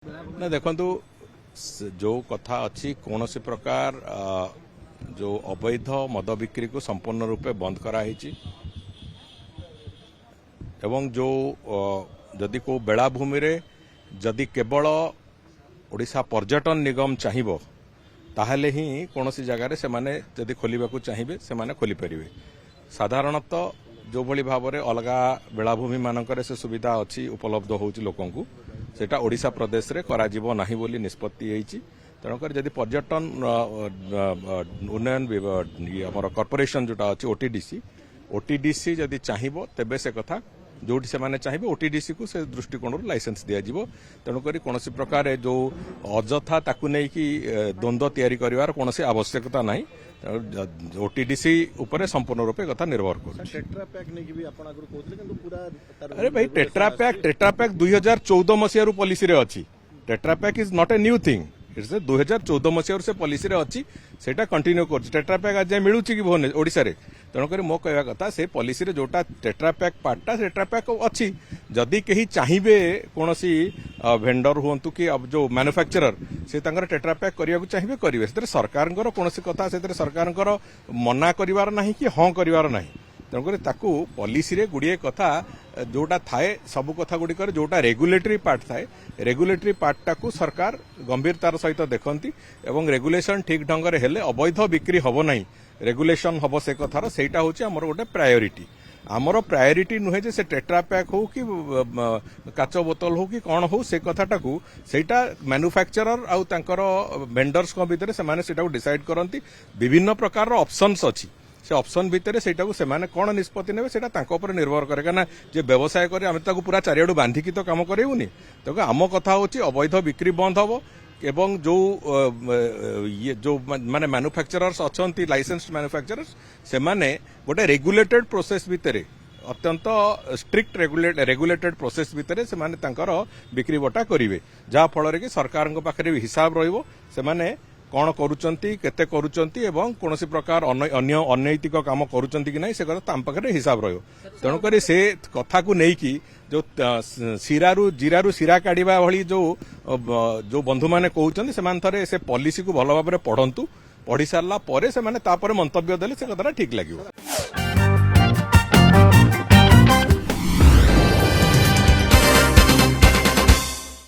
ना देखंतु जो कथा अच्छी कौन सी प्रकार जो अवैध मद बिक्री को संपूर्ण रूपे बंद कराई एवं जो जदि को बेलाभूमि रे जदि केवल ओडिशा पर्यटन निगम चाहिए ताहले ही कौन सी जगार से माने जदि खोलिबा को चाहिए से माने खोली परिवे। साधारणतः जो भली भाव में अलगा बेलाभूमि मानकर से सुविधा अच्छी उपलब्ध होची लोकंकु सेटा ओडिशा प्रदेश रे कराजिबो नाही बोली निष्पत्ति होईची। तेणुकर जदि पर्यटन उन्नयन आमर कॉर्पोरेशन जोटा अच्छी ओटीडीसी जदि चाहिए तेबे से कथा जोटी से माने चाहिए ओटीडीसी को से दृष्टिकोण लाइसेंस दिया जिवो। तेणुकर कौन प्रकार जो अजथा ताकू नहीं कि द्वंद्व तैयारी करिवार कौन आवश्यकता नहीं। ओटीडीसी उपरे संपूर्ण रूपे कथा निर्भर कर। अरे भाई टेट्रापैक 2014 मसीह पॉलिसी रे अच्छी। Tetra Pak is not a new thing, it's 2014 मसीह से पॉलिसी रे अच्छी सेटा कंटिन्यू कर। टेट्रापैक आज मिलूँ कि भुवनेश्वर ओडिशा रे तेणुकर मो कहवा कथा से पॉलिसी रे जोटा टेट्रापैक पार्टा टेट्रापैक अच्छी जदि कहीं चाहिए कौन भेंडर हूँ कि अब जो मैन्युफैक्चरर से टेट्रापैक करने को चाहिए करेंगे। से सरकार कौन कथा से सरकार मना करार ना कि हाँ करार ना। तेणुकर ताकू पॉलिसी रे गुड़िए कथा जोटा थाए सबू कथा गुड़िक जोटा रेगुलेटरी पार्ट थाए रेगुलेटरी पार्टा को सरकार गंभीरतार सहित देखती एवं रेगुलेशन ठीक ढंग से हेले अवैध बिक्री हम ना रेगुलेशन हम से कथार सेटा हूँ आमर गोटे प्रायोरीटी। आमर प्रायोरीटी नुहे जे से टेट्रापैक हो कि काच बोतल हो कि कौन हो से कथाटा को सेटा मैन्युफैक्चरर आउ तांकर वेंडर्स भितर से डिसाइड करती। विभिन्न प्रकार ऑप्शंस अच्छी से ऑप्शन भितर से कौन निष्पत्ति ने ऊपर निर्भर करे कहना जे व्यवसाय करे आम पूरा चारिआडू बांधिकी तो काम करेबुनी। तो आम कथा होची अवैध बिक्री बंद हम एवं जो ये जो माने मैन्युफैक्चरर्स अच्छी लाइसेंस्ड मैन्युफैक्चरर्स से माने गोटे रेगुलेटेड प्रोसेस भितर अत्यंत स्ट्रिक्ट रेगुलेटेड प्रोसेस भितर से माने तांकर बिक्री बटा करेंगे जहाँ फल कि सरकार पाखे हिसाब रहिबो से माने कौन करुचंती केते करुचंती एवं कौन प्रकार अन्य अनैतिक काम करुचंती कि नहीं से कथा ताम पाखे हिसाब रहिबो। तेणुकर से कथा को नहीं कि जो जीरारू सिरा काढ़ा भली जो बंधु मैंने कहते से से पॉलिसी को भल भाव पढ़ंतु पढ़ी सारा पर से मंतव्य देले से कथा ठीक लगे।